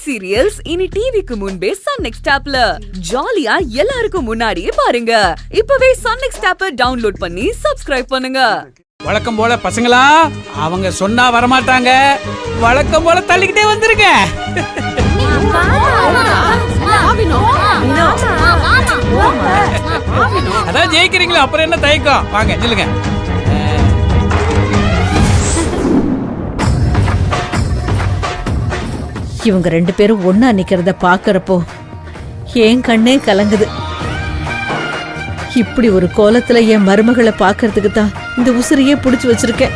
Web serials இனி டிவிக்கு முன்பே சன் நெக்ஸ்ட் ஆப்ல ஜாலியா எல்லாருக்கும் முன்னாடியே பாருங்க. இப்பவே சன் நெக்ஸ்ட் ஆப்பை டவுன்லோட் பண்ணி சப்ஸ்கிரைப் பண்ணுங்க. வழக்கம் போல பசங்களா, அவங்க சொன்னா வரமாட்டாங்க. வழக்கம் போல தள்ளிக்கிட்டே வந்துருங்க. அதான் ஜெயிக்கிறீங்களா, அப்புறம் என்ன தயக்கம்? வாங்க நில்லுங்க. இவங்க 2 பேரும் ஒன்னா நிக்கிறத பாக்குறப்போ என் கண்ணே கலங்குது. இப்படி ஒரு கோலத்துல என் மருமகளை பாக்குறதுக்கு தான் இந்த உசிரியே புடிச்சு வச்சிருக்கேன்.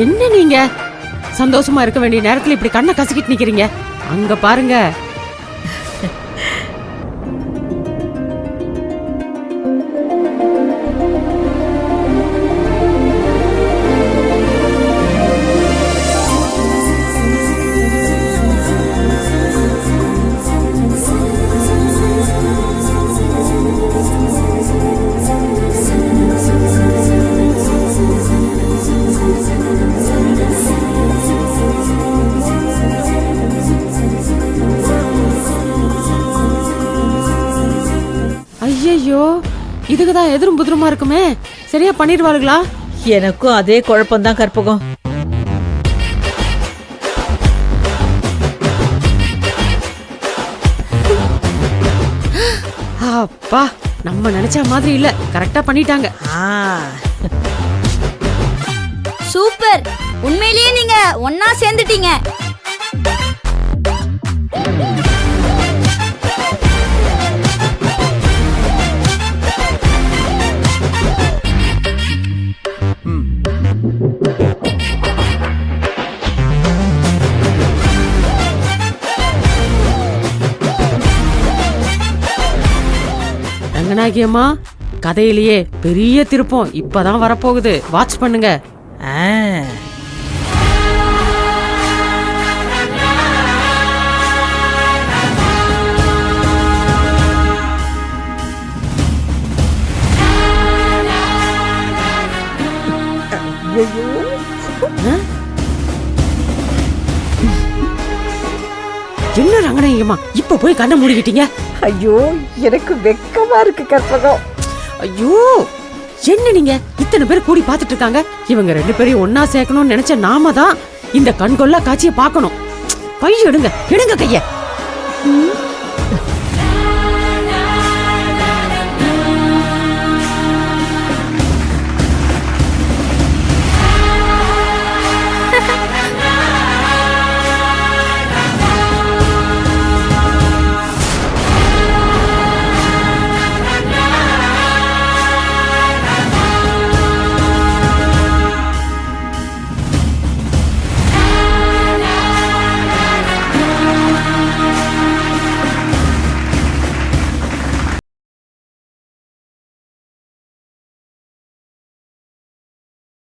என்ன நீங்க சந்தோஷமா இருக்க வேண்டிய நேரத்துல இப்படி கண்ணை கசக்கிட்டு நிக்கிறீங்க? அங்க பாருங்க. ஐயோ, இதுக்குதான் எதிரும் புதிருமா இருக்குமே. சரியா பண்ணிடுவாளுங்களா? எனக்கும் அதே குழப்பம்தான் கற்பகம். அப்பா, நம்ம நினைச்ச மாதிரி இல்ல, கரெக்டா பண்ணிட்டாங்க. சூப்பர், உண்மையிலேயே நீங்க ஒன்னா சேர்ந்துட்டீங்க. ரங்கநாயகியம்மா, கதையிலேயே பெரிய திருப்பம் இப்பதான் வரப்போகுது. வாட்ச் பண்ணுங்க. என்ன ரங்கநாயகியம்மா, இப்ப போய் கண்ணை மூடிக்கிட்டீங்க? ஐயோ, எனக்கு வெக்கமா இருக்கு கற்பகம். ஐயோ, என்ன நீங்க இத்தனை பேர் கூடி பாத்துட்டு இருக்காங்க. இவங்க 2 பேரையும் ஒன்னா சேர்க்கணும்னு நினைச்ச நாம தான் இந்த கண்கொள்ளா காட்சியை பார்க்கணும். கை எடுங்க, எடுங்க கைய.